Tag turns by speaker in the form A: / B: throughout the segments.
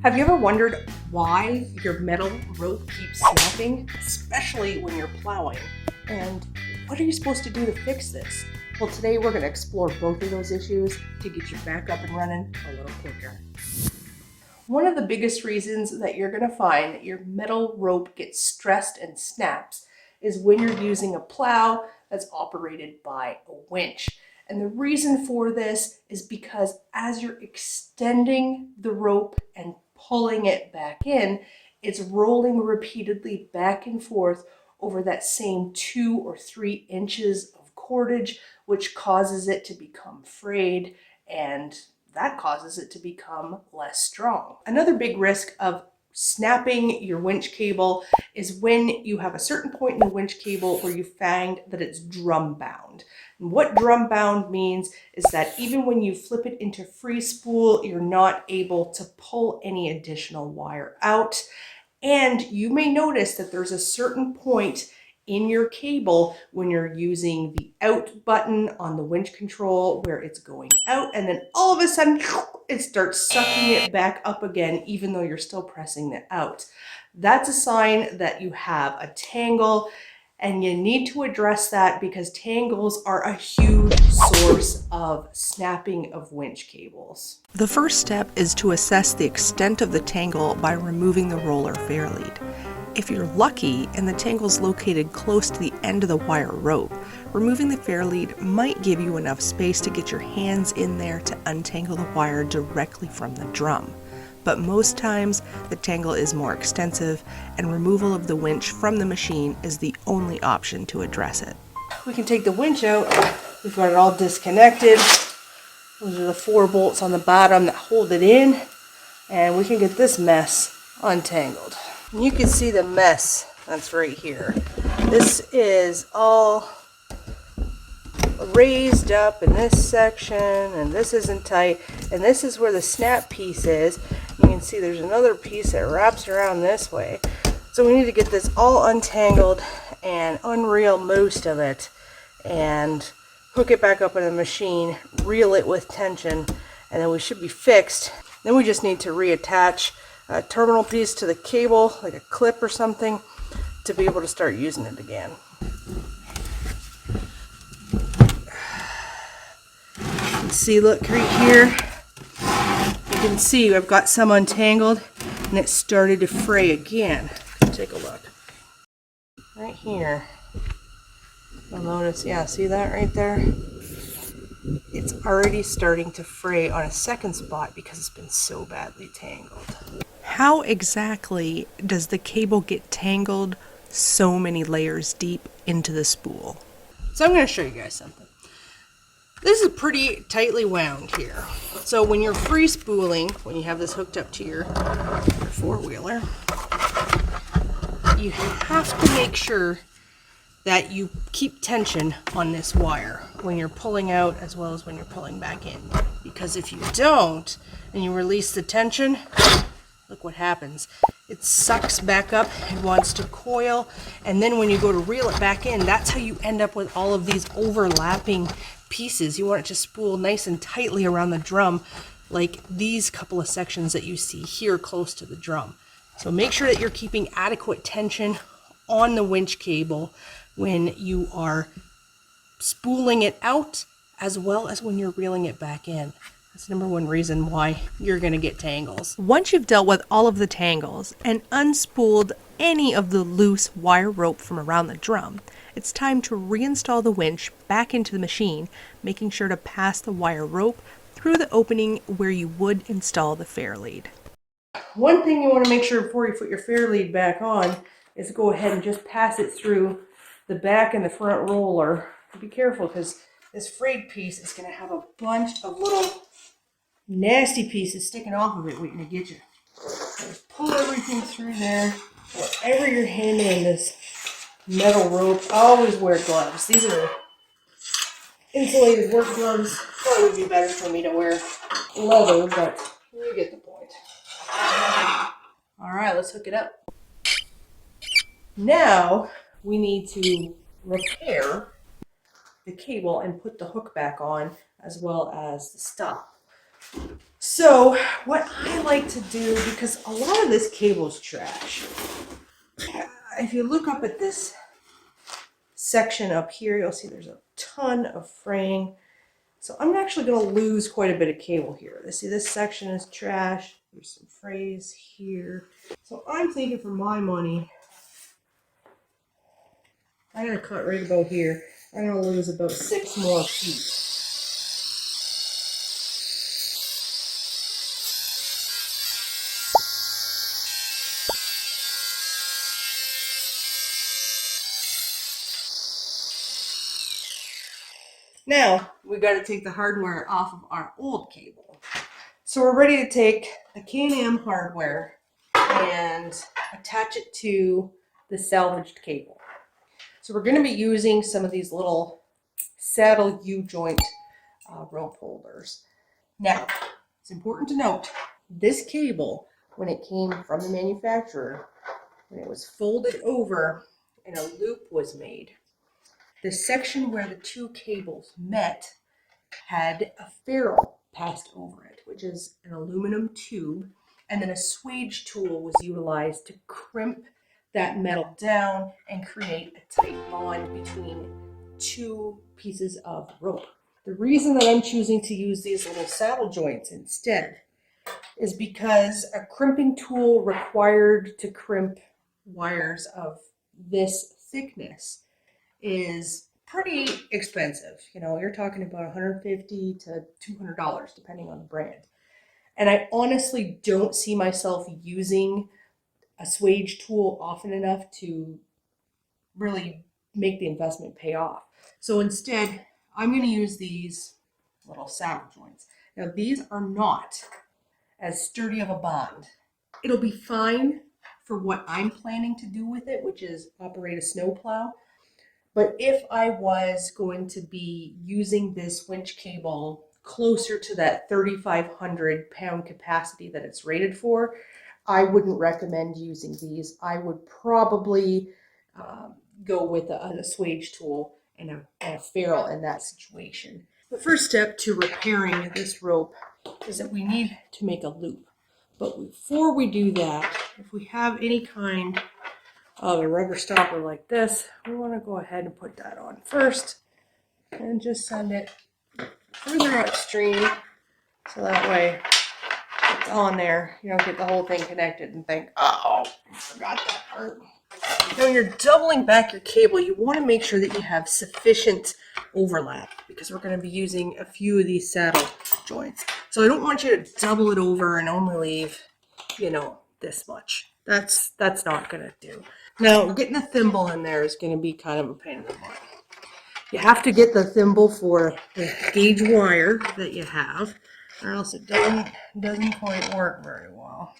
A: Have you ever wondered why your metal rope keeps snapping, especially when you're plowing? And what are you supposed to do to fix this? Well, today we're going to explore both of those issues to get you back up and running a little quicker. One of the biggest reasons that you're going to find that your metal rope gets stressed and snaps is when you're using a plow that's operated by a winch. And the reason for this is because as you're extending the rope and pulling it back in, it's rolling repeatedly back and forth over that same 2 or 3 inches of cordage, which causes it to become frayed, and that causes it to become less strong. Another big risk of snapping your winch cable is when you have a certain point in the winch cable where you find that it's drum bound. And what drum bound means is that even when you flip it into free spool, you're not able to pull any additional wire out. And you may notice that there's a certain point in your cable when you're using the out button on the winch control where it's going out, and then all of a sudden it starts sucking it back up again even though you're still pressing it out. That's a sign that you have a tangle, and you need to address that because tangles are a huge source of snapping of winch cables.
B: The first step is to assess the extent of the tangle by removing the roller fair lead. If you're lucky and the tangle is located close to the end of the wire rope, removing the fair lead might give you enough space to get your hands in there to untangle the wire directly from the drum. But most times, the tangle is more extensive, and removal of the winch from the machine is the only option to address it.
A: We can take the winch out. We've got it all disconnected. Those are the 4 bolts on the bottom that hold it in, and we can get this mess untangled. And you can see the mess that's right here. This is all raised up in this section, and this isn't tight, and this is where the snap piece is. You can see there's another piece that wraps around this way. So we need to get this all untangled and unreel most of it and hook it back up in the machine, reel it with tension, and then we should be fixed. Then we just need to reattach a terminal piece to the cable, like a clip or something, to be able to start using it again. You can see, look right here, you can see I've got some untangled and it started to fray again. Take a look. Right here, you'll notice, yeah, see that right there? It's already starting to fray on a second spot because it's been so badly tangled.
B: How exactly does the cable get tangled so many layers deep into the spool?
A: So I'm going to show you guys something. This is pretty tightly wound here. So when you're free spooling, when you have this hooked up to your 4-wheeler, you have to make sure that you keep tension on this wire when you're pulling out as well as when you're pulling back in. Because if you don't, and you release the tension, look what happens. It sucks back up, it wants to coil, and then when you go to reel it back in, that's how you end up with all of these overlapping pieces. You want it to spool nice and tightly around the drum, like these couple of sections that you see here close to the drum. So make sure that you're keeping adequate tension on the winch cable when you are spooling it out, as well as when you're reeling it back in. That's the #1 reason why you're going to get tangles.
B: Once you've dealt with all of the tangles and unspooled any of the loose wire rope from around the drum, it's time to reinstall the winch back into the machine, making sure to pass the wire rope through the opening where you would install the fair lead.
A: One thing you want to make sure before you put your fair lead back on is go ahead and just pass it through the back and the front roller. Be careful because this frayed piece is going to have a bunch of little nasty pieces sticking off of it waiting to get you. So just pull everything through there. Wherever you're handling this metal rope, always wear gloves. These are insulated work gloves. Probably would be better for me to wear leather, but you get the point. All right, let's hook it up. Now we need to repair the cable and put the hook back on, as well as the stop. So what I like to do, because a lot of this cable is trash. If you look up at this section up here, you'll see there's a ton of fraying. So I'm actually going to lose quite a bit of cable here. See, this section is trash. There's some frays here. So I'm thinking for my money, I'm going to cut right about here. I'm going to lose about 6 more feet. Now, we got to take the hardware off of our old cable. So we're ready to take the Can-Am hardware and attach it to the salvaged cable. So we're going to be using some of these little saddle U-joint rope holders. Now, it's important to note, this cable, when it came from the manufacturer, when it was folded over and a loop was made, the section where the two cables met had a ferrule passed over it, which is an aluminum tube, and then a swage tool was utilized to crimp that metal down and create a tight bond between two pieces of rope. The reason that I'm choosing to use these little saddle joints instead is because a crimping tool required to crimp wires of this thickness is pretty expensive. You know, you're talking about $150 to $200 depending on the brand. And I honestly don't see myself using a swage tool often enough to really make the investment pay off. So instead, I'm going to use these little saddle joints. Now, these are not as sturdy of a bond. It'll be fine for what I'm planning to do with it, which is operate a snow plow. But if I was going to be using this winch cable closer to that 3,500 pound capacity that it's rated for, I wouldn't recommend using these. I would probably go with a swage tool and a ferrule in that situation. The first step to repairing this rope is that we need to make a loop. But before we do that, if we have any kind of a rubber stopper like this, we want to go ahead and put that on first and just send it further upstream so that way it's on there. You don't get the whole thing connected and think, oh, I forgot that part. When you're doubling back your cable, you want to make sure that you have sufficient overlap because we're going to be using a few of these saddle joints. So I don't want you to double it over and only leave, this much. That's not going to do. Now, getting a thimble in there is going to be kind of a pain in the butt. You have to get the thimble for the gauge wire that you have, or else it doesn't quite work very well.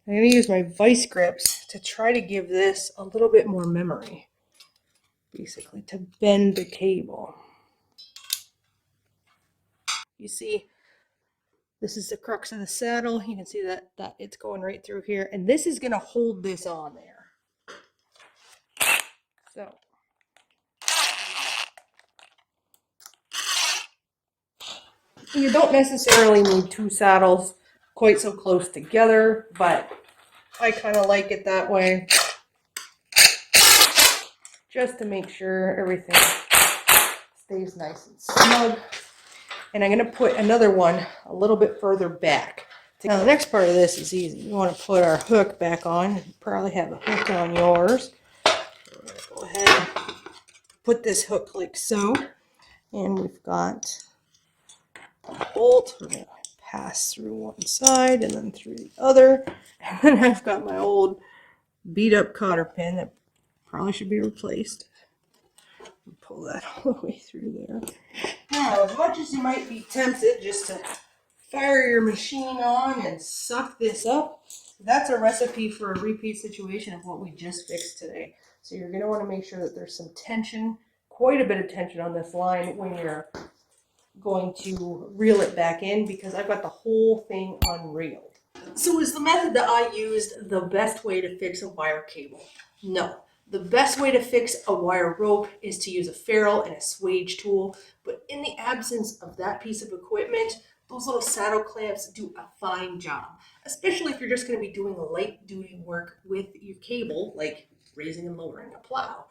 A: I'm going to use my vice grips to try to give this a little bit more memory, basically, to bend the cable. You see, this is the crux of the saddle. You can see that it's going right through here, and this is going to hold this on there. So, you don't necessarily need two saddles quite so close together, but I kind of like it that way, just to make sure everything stays nice and snug. And I'm going to put another one a little bit further back. Now the next part of this is easy. We want to put our hook back on. You probably have a hook on yours. So we're going to go ahead and put this hook like so. And we've got a bolt. We're going to pass through one side and then through the other. And then I've got my old beat up cotter pin that probably should be replaced. Pull that all the way through there. Now, as much as you might be tempted just to fire your machine on and suck this up, that's a recipe for a repeat situation of what we just fixed today. So you're going to want to make sure that there's some tension, quite a bit of tension on this line when you're going to reel it back in, because I've got the whole thing unreeled. So is the method that I used the best way to fix a wire cable? No. The best way to fix a wire rope is to use a ferrule and a swage tool, but in the absence of that piece of equipment, Those little saddle clamps do a fine job, especially if you're just going to be doing light duty work with your cable, like raising and lowering a plow.